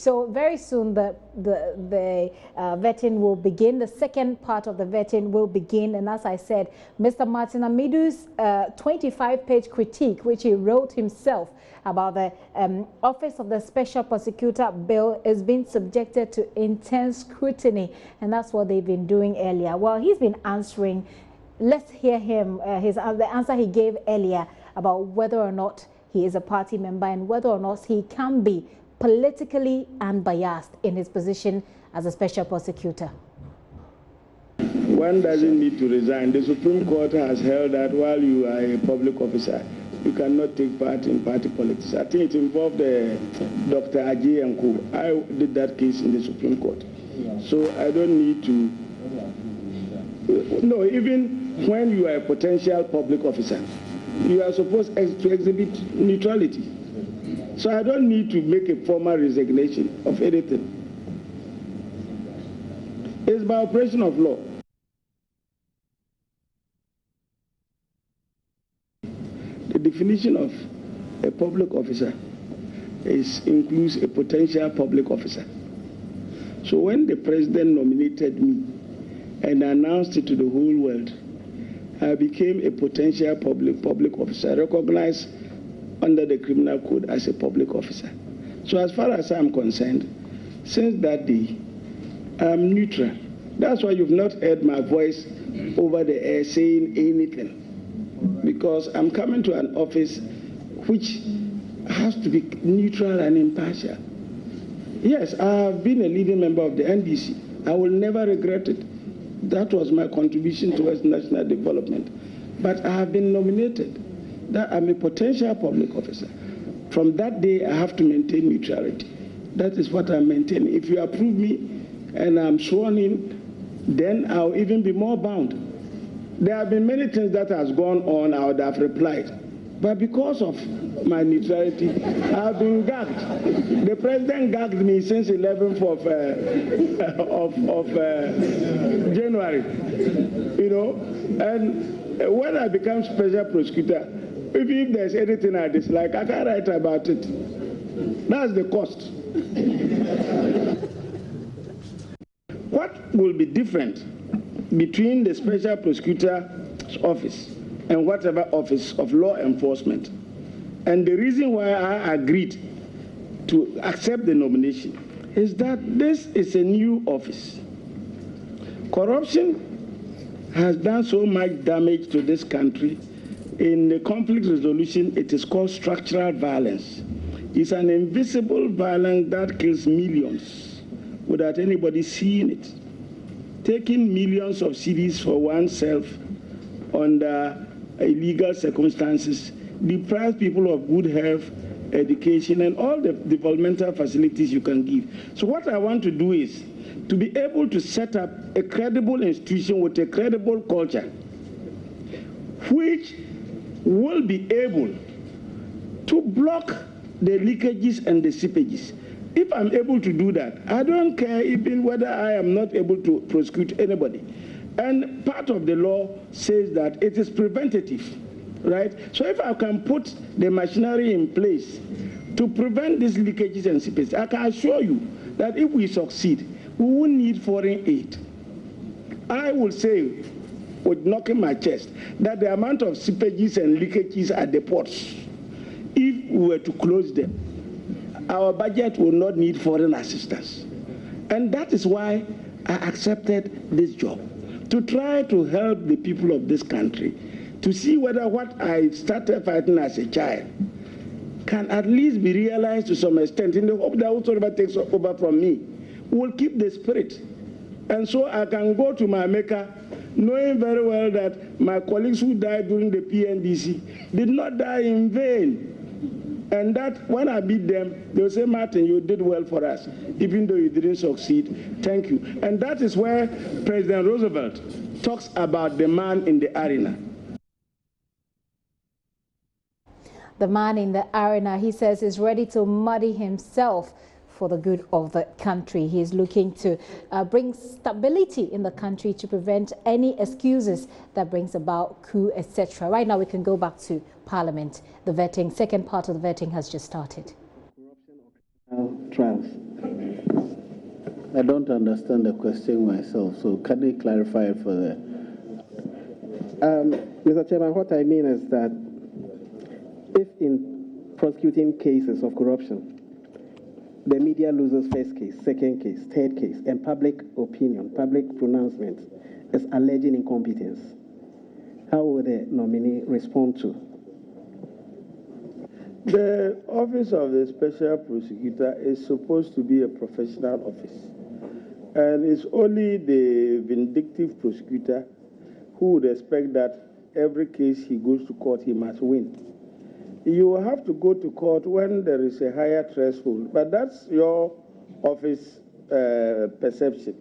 So very soon the vetting will begin. The second part of the vetting will begin. And as I said, Mr. Martin Amidu's 25-page critique, which he wrote himself about the Office of the Special Prosecutor bill, is being subjected to intense scrutiny. And that's what they've been doing earlier. Well, he's been answering. Let's hear him, the answer he gave earlier about whether or not he is a party member and whether or not he can be politically unbiased in his position as a special prosecutor. One doesn't need to resign. The Supreme Court has held that while you are a public officer, you cannot take part in party politics. I think it involved Dr. Ajay and Co. I did that case in the Supreme Court. So I don't need to. No, even when you are a potential public officer, you are supposed to exhibit neutrality. So I don't need to make a formal resignation of anything. It's by operation of law. The definition of a public officer includes a potential public officer. So when the president nominated me and announced it to the whole world, I became a potential public officer, recognized under the criminal code as a public officer. So as far as I'm concerned, since that day, I'm neutral. That's why you've not heard my voice over the air saying anything, because I'm coming to an office which has to be neutral and impartial. Yes, I have been a leading member of the NDC. I will never regret it. That was my contribution towards national development. But I have been nominated. That I'm a potential public officer. From that day, I have to maintain neutrality. That is what I'm maintaining. If you approve me and I'm sworn in, then I'll even be more bound. There have been many things that has gone on, I would have replied. But because of my neutrality, I've been gagged. The president gagged me since 11th of January, you know. And when I become special prosecutor, if there's anything I dislike, I can write about it. That's the cost. What will be different between the special prosecutor's office and whatever office of law enforcement? And the reason why I agreed to accept the nomination is that this is a new office. Corruption has done so much damage to this country. In the conflict resolution, it is called structural violence. It's an invisible violence that kills millions without anybody seeing it. Taking millions of cedis for oneself under illegal circumstances deprives people of good health, education, and all the developmental facilities you can give. So what I want to do is to be able to set up a credible institution with a credible culture, which will be able to block the leakages and the seepages. If I'm able to do that, I don't care even whether I am not able to prosecute anybody. And part of the law says that it is preventative, right? So if I can put the machinery in place to prevent these leakages and seepages, I can assure you that if we succeed, we won't need foreign aid. I will say, with knocking my chest, that the amount of seepages and leakages at the ports, if we were to close them, our budget will not need foreign assistance. And that is why I accepted this job, to try to help the people of this country, to see whether what I started fighting as a child can at least be realized to some extent, in the hope that whoever takes over from me will keep the spirit. And so I can go to my maker knowing very well that my colleagues who died during the PNDC did not die in vain. And that when I beat them, they'll say, Martin, you did well for us, even though you didn't succeed. Thank you. And that is where President Roosevelt talks about the man in the arena. The man in the arena, he says, is ready to muddy himself for the good of the country. He is looking to bring stability in the country to prevent any excuses that brings about coup, etc. Right now, we can go back to Parliament. The vetting, second part of the vetting has just started. Trials. I don't understand the question myself, so can you clarify it for the... Mr. Chairman, what I mean is that if in prosecuting cases of corruption, the media loses first case, second case, third case, and public opinion, public pronouncement is alleging incompetence, how will the nominee respond to? The office of the special prosecutor is supposed to be a professional office. And it's only the vindictive prosecutor who would expect that every case he goes to court, he must win. You will have to go to court when there is a higher threshold, but that's your office perception.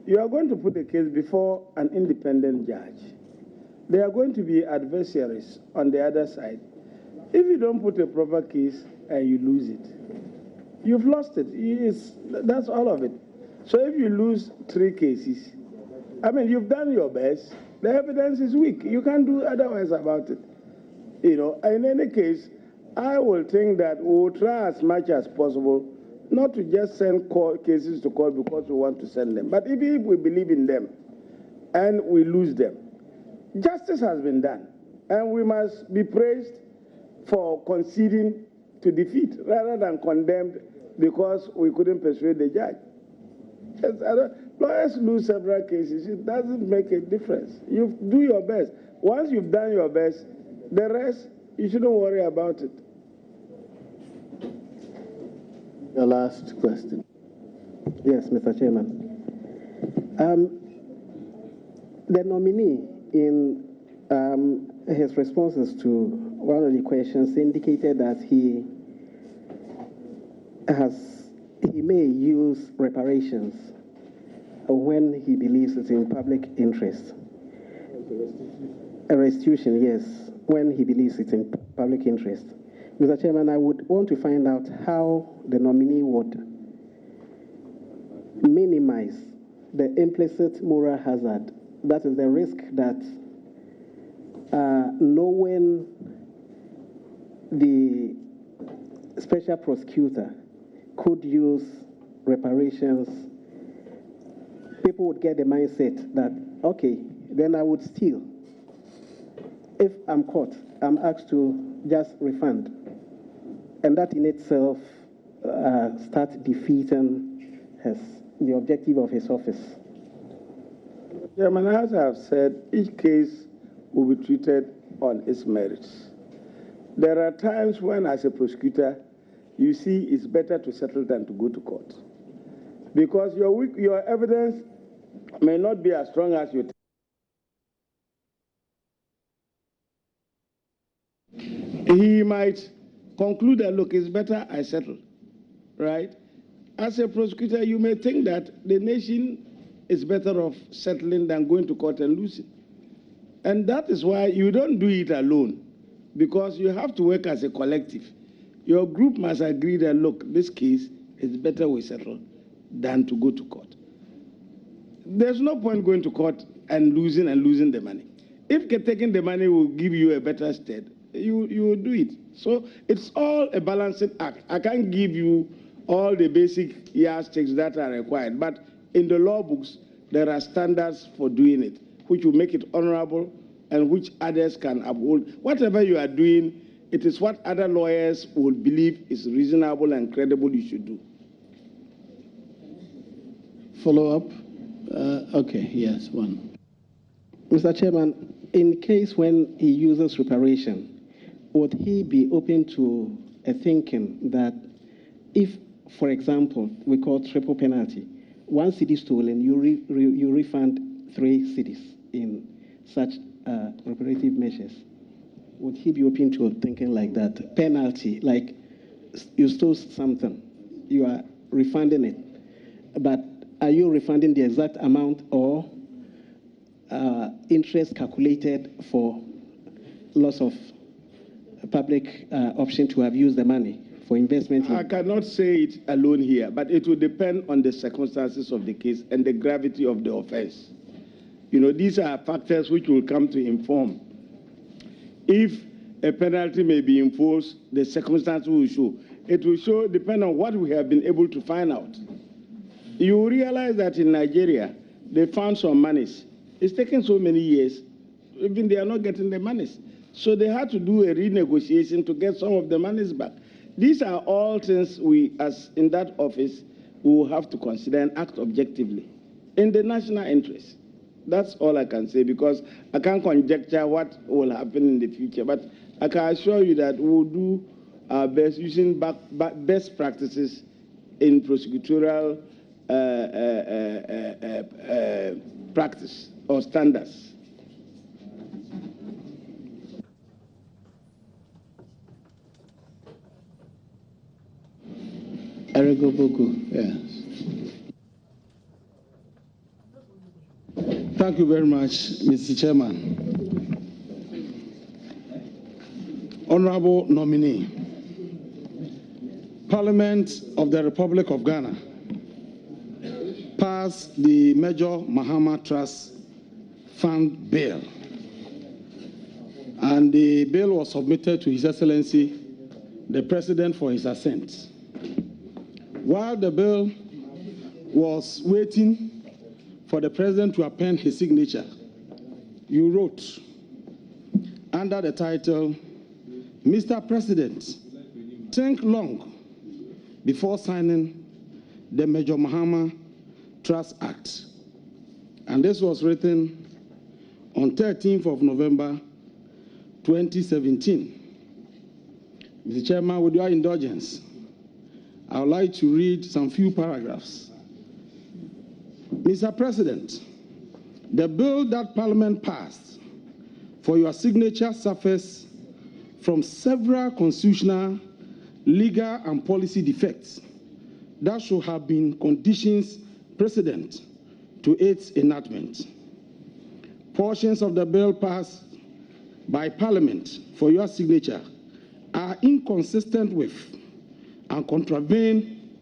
You are going to put a case before an independent judge. There are going to be adversaries on the other side. If you don't put a proper case and you lose it, you've lost it. That's all of it. So if you lose 3 cases, I mean, you've done your best. The evidence is weak. You can't do otherwise about it. You know, in any case, I will think that we will try as much as possible not to just send cases to court because we want to send them. But if we believe in them and we lose them, justice has been done. And we must be praised for conceding to defeat rather than condemned because we couldn't persuade the judge. Lawyers lose several cases. It doesn't make a difference. You do your best. Once you've done your best, the rest, you shouldn't worry about it. Your last question. Yes, Mr. Chairman. The nominee, in his responses to one of the questions, indicated that he may use reparations when he believes it's in public interest. A restitution, yes, when he believes it's in public interest. Mr. Chairman, I would want to find out how the nominee would minimize the implicit moral hazard. That is the risk that knowing the special prosecutor could use reparations, people would get the mindset that, okay, then I would steal. If I'm caught, I'm asked to just refund. And that in itself starts defeating the objective of his office. Chairman, as I have said, each case will be treated on its merits. There are times when, as a prosecutor, you see it's better to settle than to go to court. Because your evidence may not be as strong as you think. He might conclude that, look, it's better I settle, right? As a prosecutor, you may think that the nation is better off settling than going to court and losing. And that is why you don't do it alone, because you have to work as a collective. Your group must agree that, look, this case is better we settle than to go to court. There's no point going to court and losing the money. If taking the money will give you a better state, you will do it. So it's all a balancing act. I can't give you all the basic yardsticks that are required, but in the law books, there are standards for doing it, which will make it honorable and which others can uphold. Whatever you are doing, it is what other lawyers will believe is reasonable and credible you should do. Follow up? Okay, yes, one. Mr. Chairman, in case when he uses reparation, would he be open to a thinking that if, for example, we call triple penalty, 1 cedi stolen, you refund 3 cedis in such reparative measures? Would he be open to thinking like that? Penalty, like you stole something, you are refunding it, but are you refunding the exact amount or interest calculated for loss of public option to have used the money for investment? I cannot say it alone here, but it will depend on the circumstances of the case and the gravity of the offense. You know, these are factors which will come to inform. If a penalty may be imposed, the circumstances will show. It will show, depend on what we have been able to find out. you realize that in Nigeria, they found some monies. It's taken so many years, even they are not getting the monies. So they had to do a renegotiation to get some of the monies back. These are all things we, as in that office, we will have to consider and act objectively in the national interest. That's all I can say, because I can't conjecture what will happen in the future. But I can assure you that we'll do our best using best practices in prosecutorial practice or standards. Yes. Thank you very much, Mr. Chairman. Honorable nominee, Parliament of the Republic of Ghana passed the Major Mahama Trust Fund Bill, and the bill was submitted to His Excellency, the President, for his assent. While the bill was waiting for the President to append his signature, you wrote under the title, Mr. President, think long before signing the Major Mahama Trust Act. And this was written on 13th of November, 2017. Mr. Chairman, with your indulgence, I would like to read some few paragraphs. Mr. President, the bill that Parliament passed for your signature suffers from several constitutional, legal, and policy defects that should have been conditions precedent to its enactment. Portions of the bill passed by Parliament for your signature are inconsistent with and contravene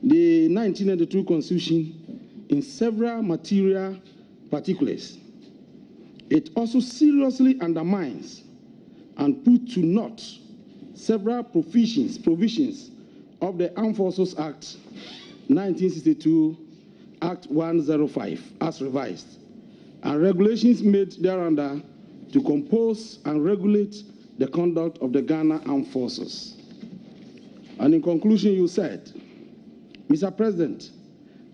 the 1992 Constitution in several material particulars. It also seriously undermines and puts to naught several provisions of the Armed Forces Act 1962, Act 105, as revised, and regulations made thereunder to compose and regulate the conduct of the Ghana Armed Forces. And in conclusion, you said, Mr. President,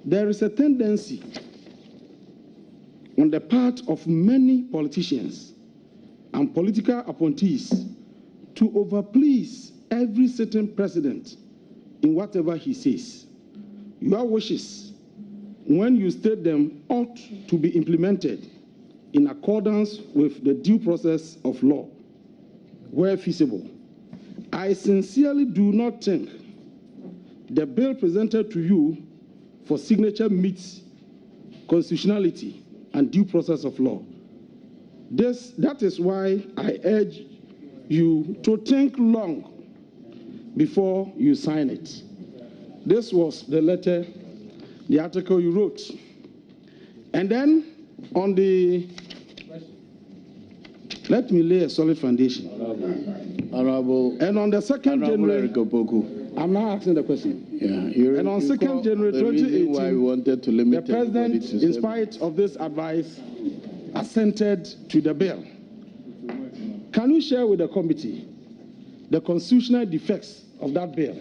there is a tendency on the part of many politicians and political appointees to overplease every sitting president in whatever he says. Your wishes, when you state them, ought to be implemented in accordance with the due process of law, where feasible. I sincerely do not think the bill presented to you for signature meets constitutionality and due process of law. That is why I urge you to think long before you sign it. This was the letter, the article you wrote. And then on the, let me lay a solid foundation. Honorable. And on the 2nd January, I'm not asking the question. Yeah, and on 2nd January 2018, why we wanted to limit the President, in spite of this advice, assented to the bill. Can you share with the committee the constitutional defects of that bill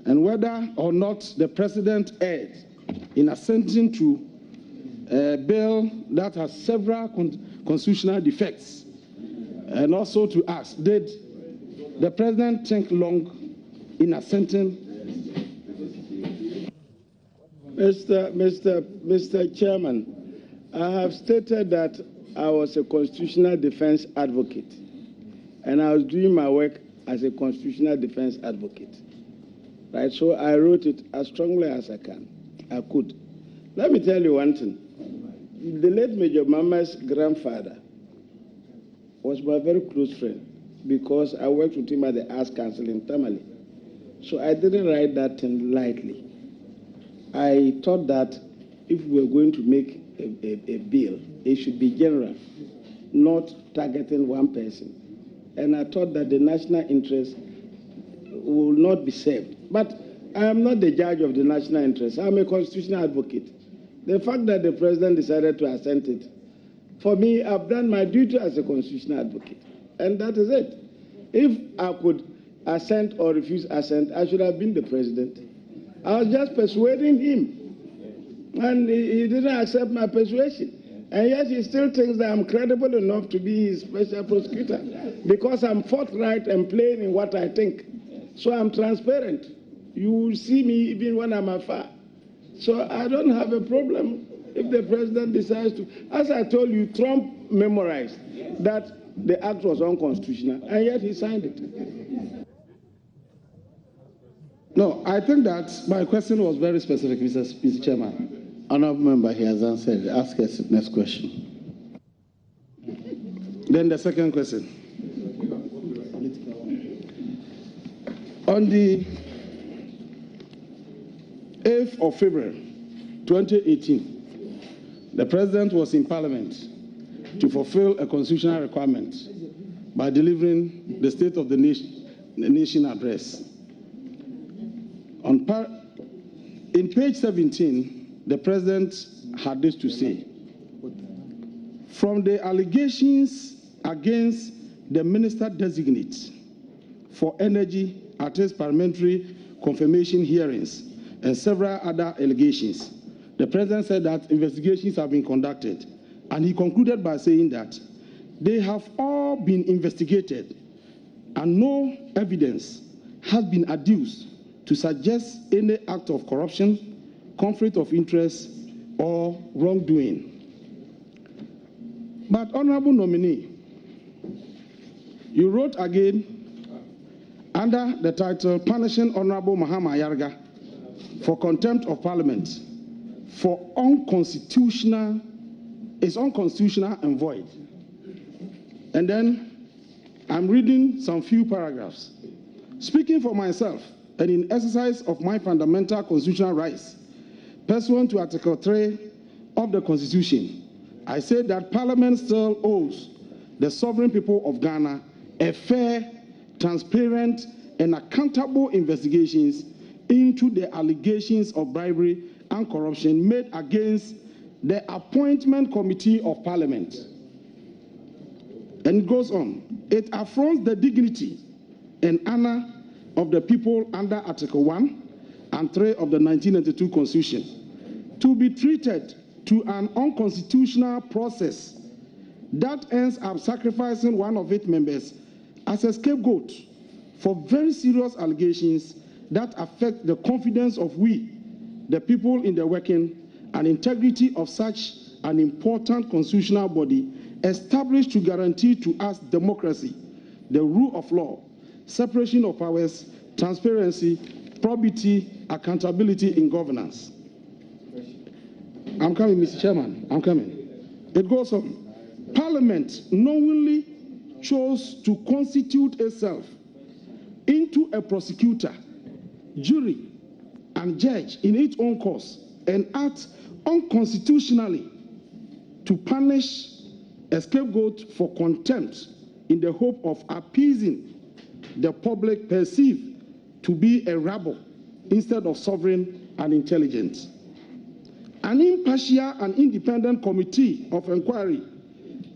and whether or not the President erred in assenting to a bill that has several constitutional defects? And also to ask, did the President think long in assenting? Mr. Chairman, I have stated that I was a constitutional defense advocate, and I was doing my work as a constitutional defense advocate. Right, so I wrote it as strongly as I could. Let me tell you one thing. The late Major Mama's grandfather was my very close friend because I worked with him at the Arts Council in Tamale. So I didn't write that thing lightly. I thought that if we were going to make a bill, it should be general, not targeting one person. And I thought that the national interest will not be served. But I am not the judge of the national interest. I'm a constitutional advocate. The fact that the president decided to assent it, for me, I've done my duty as a constitutional advocate. And that is it. If I could assent or refuse assent, I should have been the president. I was just persuading him. And he didn't accept my persuasion. And yet he still thinks that I'm credible enough to be his special prosecutor because I'm forthright and plain in what I think. So I'm transparent. You will see me even when I'm afar. So I don't have a problem if the president decides to. As I told you, Trump memorized that the act was unconstitutional, and yet he signed it. No, I think that my question was very specific, Mr. Chairman. Honourable member, he has answered. Ask us next question. Then the second question. On the 8th of February 2018, the president was in Parliament to fulfill a constitutional requirement by delivering the State of the Nation address. In page 17, the president had this to say: from the allegations against the minister designate for energy at his parliamentary confirmation hearings and several other allegations, the president said that investigations have been conducted, and he concluded by saying that they have all been investigated and no evidence has been adduced to suggest any act of corruption, conflict of interest, or wrongdoing. But, Honorable Nominee, you wrote again under the title Punishing Honorable Mahama Yarga for Contempt of Parliament for unconstitutional and void. And then I'm reading some few paragraphs. Speaking for myself and in exercise of my fundamental constitutional rights, pursuant to Article 3 of the Constitution, I say that Parliament still owes the sovereign people of Ghana a fair, transparent, and accountable investigations into the allegations of bribery and corruption made against the Appointment Committee of Parliament. And it goes on. It affronts the dignity and honor of the people under Article 1 and 3 of the 1992 Constitution to be treated to an unconstitutional process that ends up sacrificing one of its members as a scapegoat for very serious allegations that affect the confidence of we, the people, in the working and integrity of such an important constitutional body established to guarantee to us democracy, the rule of law, separation of powers, transparency, probity, accountability in governance. I'm coming, Mr. Chairman. I'm coming. It goes on. Parliament knowingly chose to constitute itself into a prosecutor, jury, and judge in its own cause and act unconstitutionally to punish a scapegoat for contempt in the hope of appeasing the public perceived to be a rabble instead of sovereign and intelligent. An impartial and independent committee of inquiry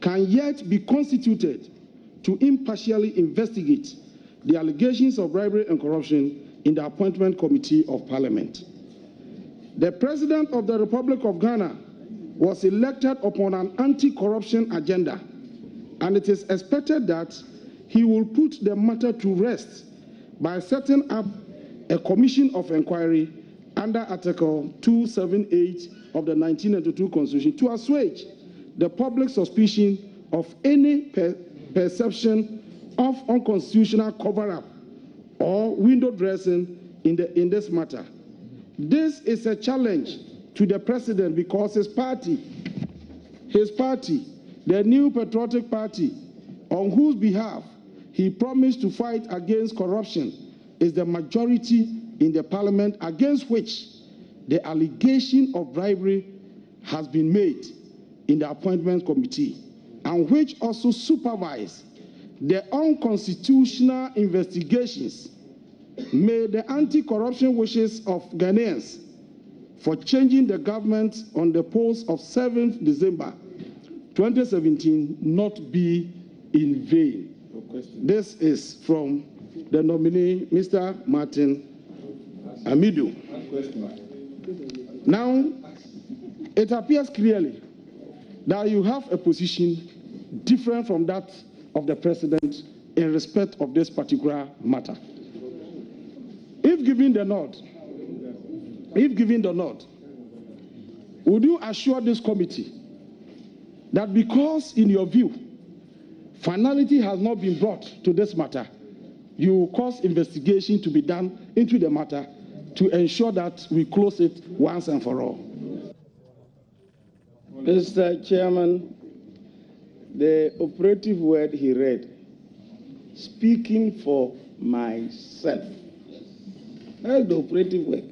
can yet be constituted to impartially investigate the allegations of bribery and corruption in the Appointment Committee of Parliament. The President of the Republic of Ghana was elected upon an anti-corruption agenda, and it is expected that he will put the matter to rest by setting up a commission of inquiry under Article 278 of the 1992 Constitution to assuage the public suspicion of any perception of unconstitutional cover-up or window dressing in this matter. This is a challenge to the president because his party, the New Patriotic Party, on whose behalf he promised to fight against corruption, is the majority in the parliament against which the allegation of bribery has been made in the Appointment Committee, and which also supervise the unconstitutional investigations may the anti-corruption wishes of Ghanaians for changing the government on the polls of 7th December 2017 not be in vain. This is from the nominee, Mr. Martin Amidu. Now, it appears clearly that you have a position different from that of the president in respect of this particular matter. If given the nod, would you assure this committee that because, in your view, finality has not been brought to this matter, you will cause investigation to be done into the matter to ensure that we close it once and for all? Mr. Chairman, the operative word he read, speaking for myself. That's the operative word.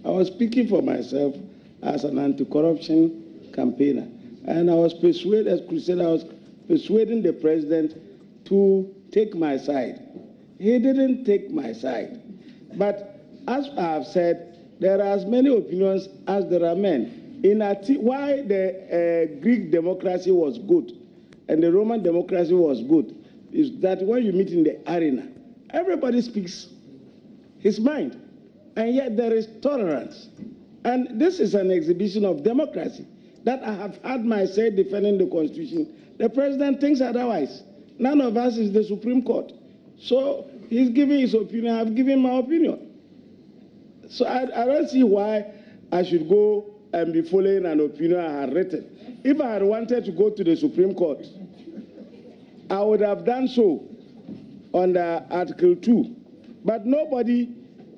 I was speaking for myself as an anti-corruption campaigner, and I was persuading the president to take my side. He didn't take my side. But as I have said, there are as many opinions as there are men. Why the Greek democracy was good and the Roman democracy was good is that when you meet in the arena, everybody speaks his mind, and yet there is tolerance. And this is an exhibition of democracy that I have had my say defending the Constitution. The president thinks otherwise. None of us is the Supreme Court. So he's giving his opinion, I've given my opinion. So I don't see why I should go and be following an opinion I had written. If I had wanted to go to the Supreme Court, I would have done so under Article 2. But nobody,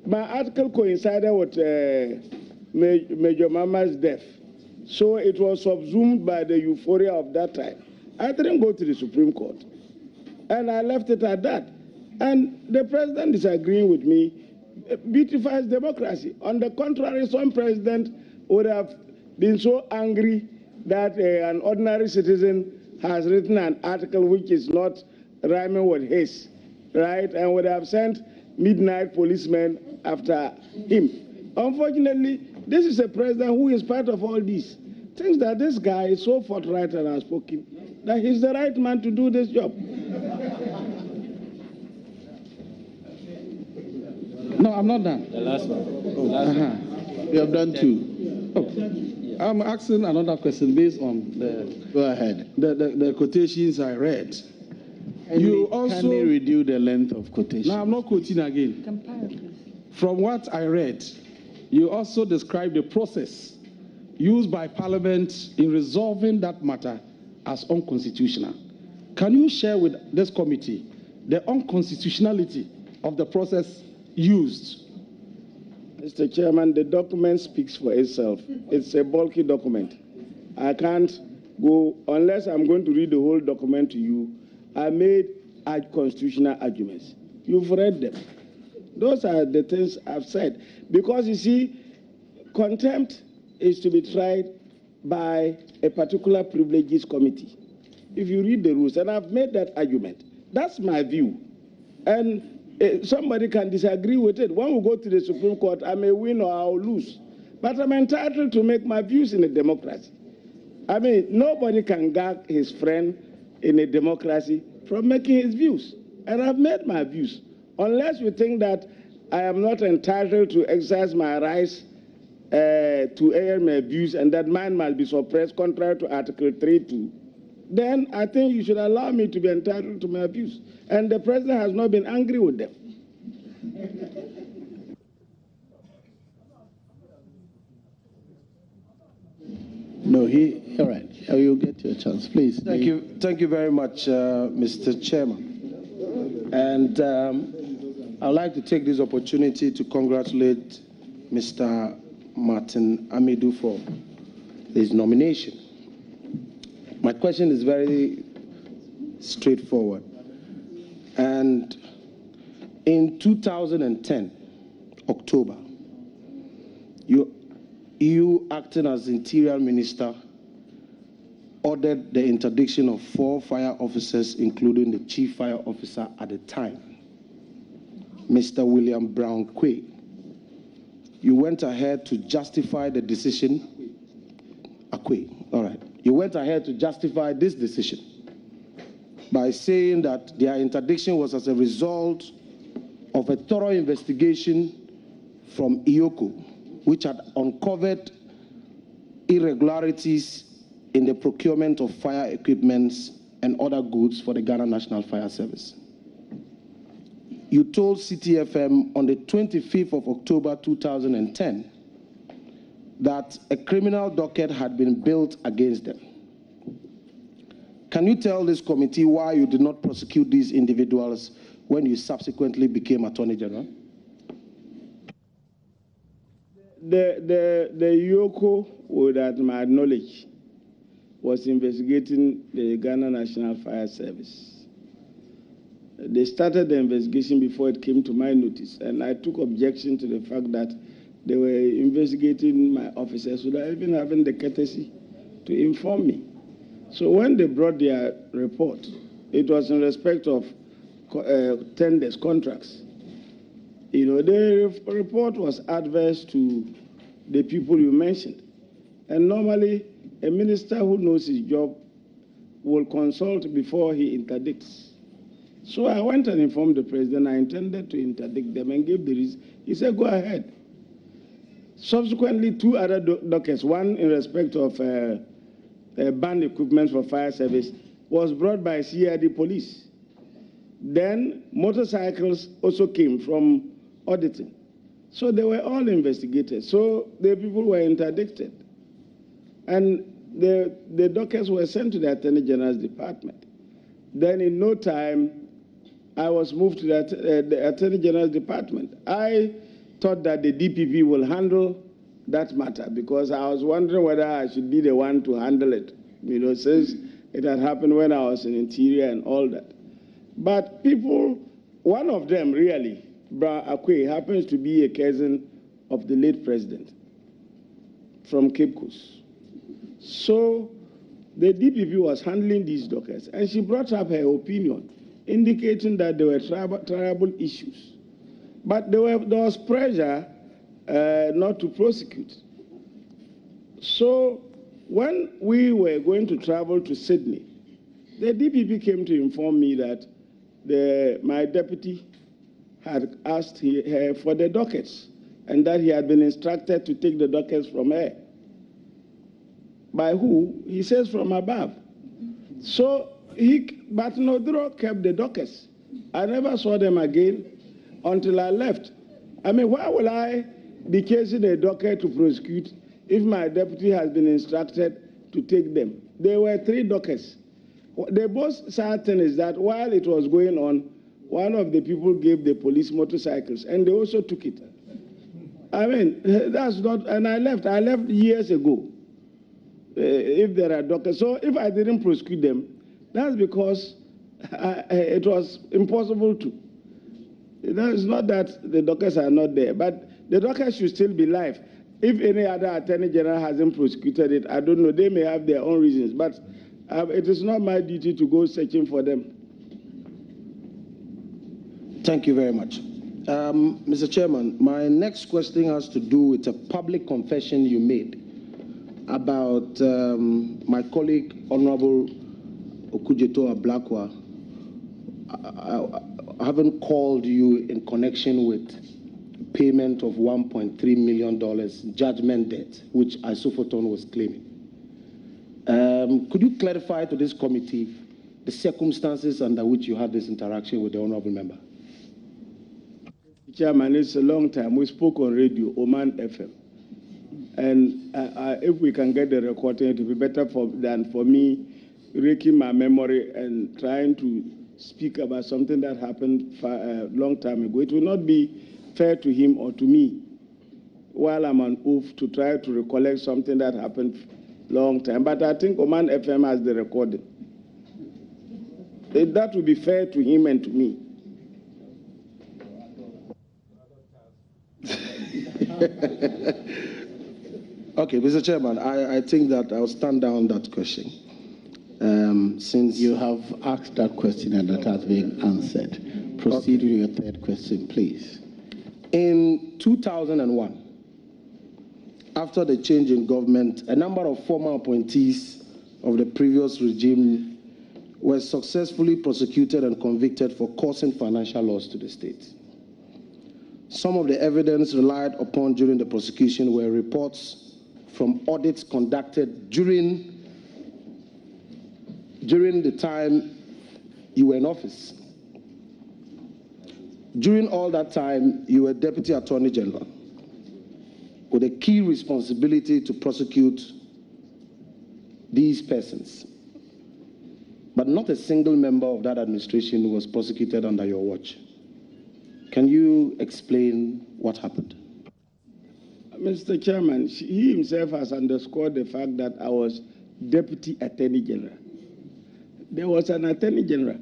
my article coincided with Major Mama's death. So it was subsumed by the euphoria of that time. I didn't go to the Supreme Court. And I left it at that. And the president disagreeing with me beautifies democracy. On the contrary, some president would have been so angry that an ordinary citizen has written an article which is not rhyming with his, right? And would have sent midnight policemen after him. Unfortunately, this is a president who is part of all these. Thinks that this guy is so forthright and outspoken that he's the right man to do this job. No, I'm not done. The last one. You have done two. Oh. I'm asking another question based on the. Go ahead. The quotations I read. Can they reduce the length of quotation? No, I'm not quoting again. From what I read, you also described the process used by Parliament in resolving that matter as unconstitutional. Can you share with this committee the unconstitutionality of the process used? Mr. Chairman, the document speaks for itself. It's a bulky document. I can't go, unless I'm going to read the whole document to you. I made constitutional arguments. You've read them. Those are the things I've said. Because you see, contempt is to be tried by a particular privileges committee. If you read the rules, and I've made that argument, that's my view. And somebody can disagree with it. When we go to the Supreme Court, I may win or I'll lose. But I'm entitled to make my views in a democracy. I mean, nobody can gag his friend in a democracy from making his views. And I've made my views. Unless you think that I am not entitled to exercise my rights to air my views and that mine must be suppressed contrary to Article 3.2, then I think you should allow me to be entitled to my views. And the president has not been angry with them. No, all right. You'll get your chance, please. Thank you very much, Mr. Chairman. And I'd like to take this opportunity to congratulate Mr. Martin Amidu for his nomination. My question is very straightforward. And in 2010, October, you acting as Interior Minister, ordered the interdiction of 4 fire officers, including the Chief Fire Officer at the time. Mr. William Brown Quay. You went ahead to justify the decision. Akwe, all right. You went ahead to justify this decision by saying that their interdiction was as a result of a thorough investigation from IOCO, which had uncovered irregularities in the procurement of fire equipment and other goods for the Ghana National Fire Service. You told CTFM on the 25th of October 2010 that a criminal docket had been built against them. Can you tell this committee why you did not prosecute these individuals when you subsequently became Attorney General? The IOCO, without my knowledge, was investigating the Ghana National Fire Service. They started the investigation before it came to my notice, and I took objection to the fact that they were investigating my officers without even having the courtesy to inform me. So when they brought their report, it was in respect of tenders, contracts. You know, the report was adverse to the people you mentioned. And normally, a minister who knows his job will consult before he interdicts. So I went and informed the president I intended to interdict them and gave the reason. He said, go ahead. Subsequently, two other dockets, one in respect of banned equipment for fire service, was brought by CID police. Then motorcycles also came from auditing. So they were all investigated. So the people were interdicted. And the dockets were sent to the Attorney General's department. Then in no time, I was moved to the Attorney General's department. I thought that the DPP will handle that matter because I was wondering whether I should be the one to handle it, you know, since it had happened when I was in Interior and all that. But people, one of them really, Bra Akwe, happens to be a cousin of the late president from Cape Coast. So the DPP was handling these dockets, and she brought up her opinion, indicating that there were tribal issues. But there was pressure not to prosecute. So when we were going to travel to Sydney, the DPP came to inform me that my deputy had asked her for the dockets and that he had been instructed to take the dockets from her. By who? He says from above. So but Nodro kept the dockets. I never saw them again until I left. I mean, why will I be casing a docket to prosecute if my deputy has been instructed to take them? There were 3 dockets. The most sad thing is that while it was going on, one of the people gave the police motorcycles, and they also took it. I mean, that's not, and I left years ago. If there are dockets. So if I didn't prosecute them, that's because it was impossible to. It's not that the dockets are not there, but the dockets should still be live. If any other Attorney General hasn't prosecuted it, I don't know. They may have their own reasons, but it is not my duty to go searching for them. Thank you very much. Mr. Chairman, my next question has to do with a public confession you made about my colleague, Honorable Okujeto Ablakwa. I haven't called you in connection with payment of $1.3 million judgment debt, which Isofoton was claiming. Could you clarify to this committee the circumstances under which you had this interaction with the honorable member? Chairman, it's a long time. We spoke on radio, Oman FM. And if we can get the recording, it will be better than for me raking my memory and trying to speak about something that happened a long time ago. It will not be fair to him or to me while I'm on oath to try to recollect something that happened long time. But I think Oman FM has the recording. That will be fair to him and to me. Okay, Mr. Chairman, I think that I'll stand down that question. Since you have asked that question and that has been answered. Proceed with your third question, please. In 2001, after the change in government, a number of former appointees of the previous regime were successfully prosecuted and convicted for causing financial loss to the state. Some of the evidence relied upon during the prosecution were reports from audits conducted during the time you were in office. During all that time, you were Deputy Attorney General with a key responsibility to prosecute these persons. But not a single member of that administration was prosecuted under your watch. Can you explain what happened? Mr. Chairman, he himself has underscored the fact that I was Deputy Attorney General. There was an Attorney General,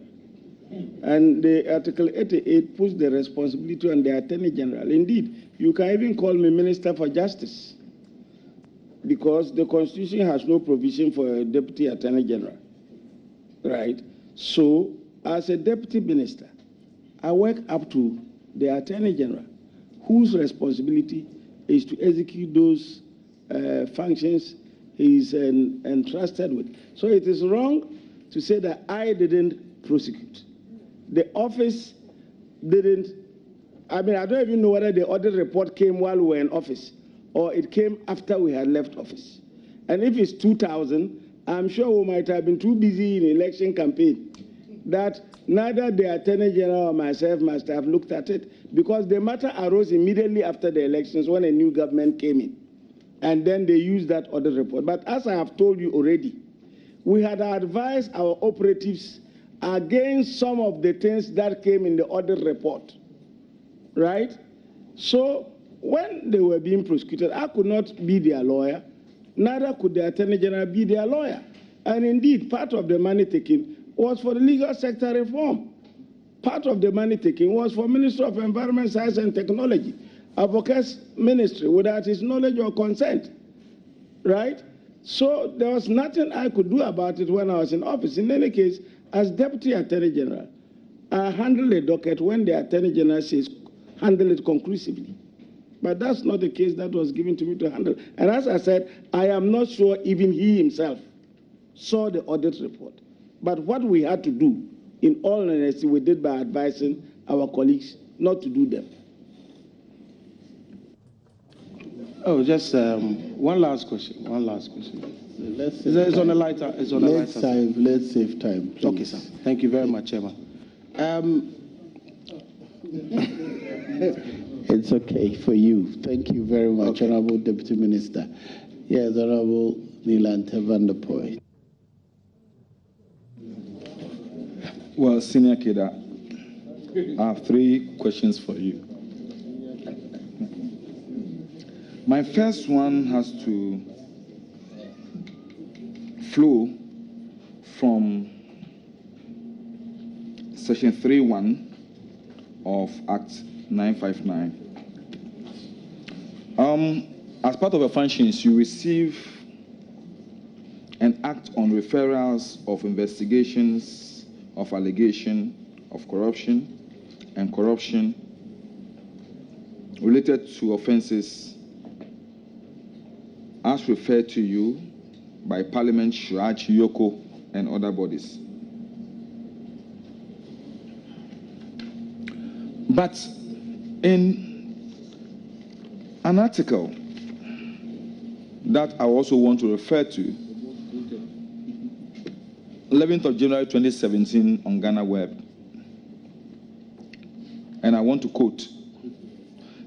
and the Article 88 puts the responsibility on the Attorney General. Indeed, you can even call me Minister for Justice, because the Constitution has no provision for a Deputy Attorney General, right? So, as a Deputy Minister, I work up to the Attorney General, whose responsibility is to execute those functions he is entrusted with. So it is wrong to say that I didn't prosecute. The office didn't. I mean, I don't even know whether the audit report came while we were in office or it came after we had left office. And if it's 2000, I'm sure we might have been too busy in election campaign that neither the Attorney General or myself must have looked at it, because the matter arose immediately after the elections when a new government came in. And then they used that audit report. But as I have told you already, we had advised our operatives against some of the things that came in the audit report, right? So when they were being prosecuted, I could not be their lawyer, neither could the Attorney General be their lawyer. And indeed, part of the money taken was for the legal sector reform. Part of the money taken was for Ministry of Environment, Science and Technology, Advocates Ministry, without his knowledge or consent, right? So there was nothing I could do about it when I was in office. In any case, as Deputy Attorney General, I handle a docket when the Attorney General says handle it conclusively. But that's not the case that was given to me to handle. And as I said, I am not sure even he himself saw the audit report. But what we had to do, in all honesty, we did by advising our colleagues not to do them. Oh, just one last question. One last question. It's on a lighter. It's on a lighter. Let's save time, please. Okay, sir. Thank you very much, Chairman. It's okay for you. Thank you very much, okay. Honorable Deputy Minister. Yes, Honorable Nilante van der Poy. Well, Senior Keda, I have 3 questions for you. My first one has to flow from Section 3.1 of Act 959. As part of your functions, you receive and act on referrals of investigations of allegation of corruption and corruption related to offenses as referred to you by Parliament, Shuach, Yoko, and other bodies. But in an article that I also want to refer to, 11th of January 2017 on Ghana Web, and I want to quote,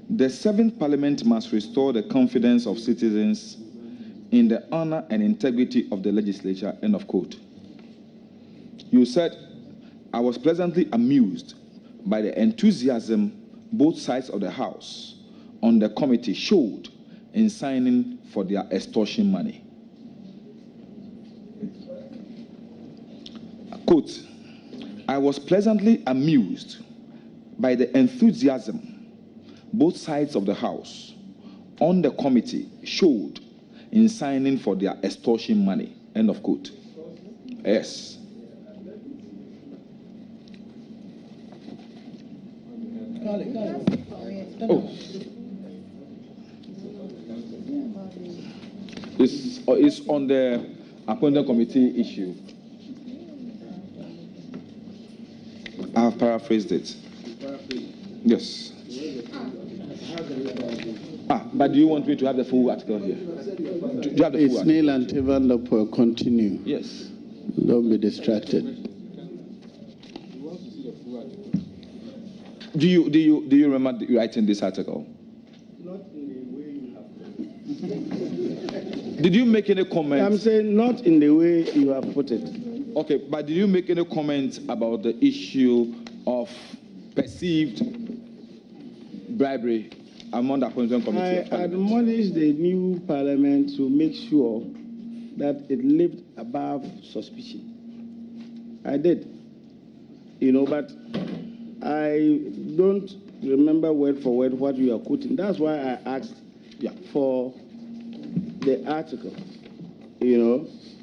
"The 7th Parliament must restore the confidence of citizens in the honor and integrity of the legislature," end of quote. You said, "I was pleasantly amused by the enthusiasm both sides of the House on the committee showed in signing for their extortion money." Quote, "I was pleasantly amused by the enthusiasm both sides of the House on the committee showed in signing for their extortion money," end of quote. Yes. Oh. It's on the appointment committee issue. I have paraphrased it. Yes. But do you want me to have the full article here? Do you have the full article? Neil and Tevandapo, continue. Yes. Don't be distracted. Do you remember writing this article? Not in the way you have put it. Did you make any comments? I'm saying not in the way you have put it. Okay, but did you make any comments about the issue of perceived bribery among the appointment committee? I admonish the new parliament to make sure that it lived above suspicion. I did, but I don't remember word for word what you are quoting. That's why I asked for the article,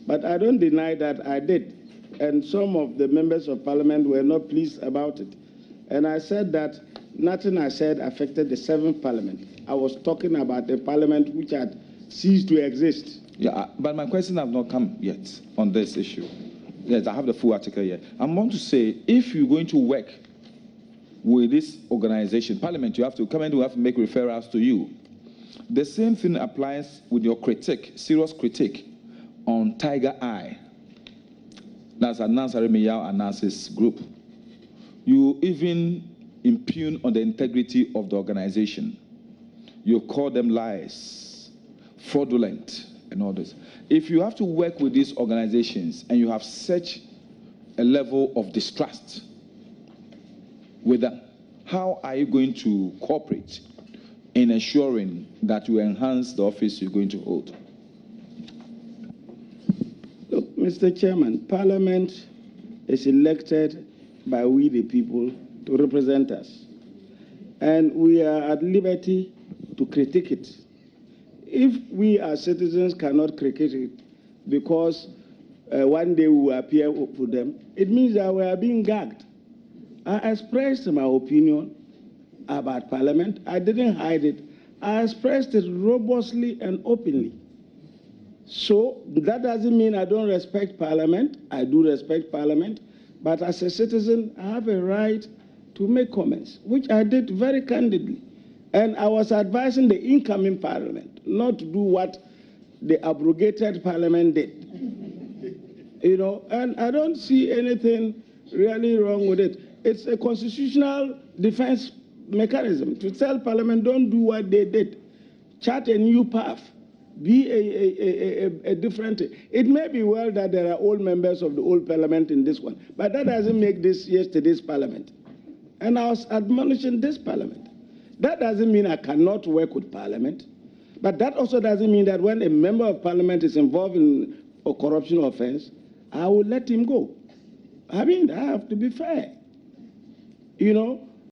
But I don't deny that I did. And some of the members of parliament were not pleased about it. And I said that nothing I said affected the 7th parliament. I was talking about a parliament which had ceased to exist. Yeah, but my question has not come yet on this issue. Yes, I have the full article here. I'm going to say, if you're going to work with this organization, parliament, you have to come and we have to make referrals to you. The same thing applies with your serious critique on Tiger Eye. That's Anansi Aremeyao Anansi's group. You even impugn on the integrity of the organization. You call them lies, fraudulent, and all this. If you have to work with these organizations and you have such a level of distrust with them, how are you going to cooperate in ensuring that you enhance the office you're going to hold? Look, Mr. Chairman, Parliament is elected by we the people to represent us. And we are at liberty to critique it. If we as citizens cannot critique it because one day we will appear for them, it means that we are being gagged. I expressed my opinion about Parliament. I didn't hide it. I expressed it robustly and openly. So that doesn't mean I don't respect Parliament. I do respect Parliament. But as a citizen, I have a right to make comments, which I did very candidly. And I was advising the incoming Parliament not to do what the abrogated Parliament did. And I don't see anything really wrong with it. It's a constitutional defense mechanism to tell Parliament, don't do what they did. Chart a new path. Be a different... It may be well that there are old members of the old Parliament in this one, but that doesn't make this yesterday's Parliament. And I was admonishing this Parliament. That doesn't mean I cannot work with Parliament, but that also doesn't mean that when a member of Parliament is involved in a corruption offense, I will let him go. I mean, I have to be fair.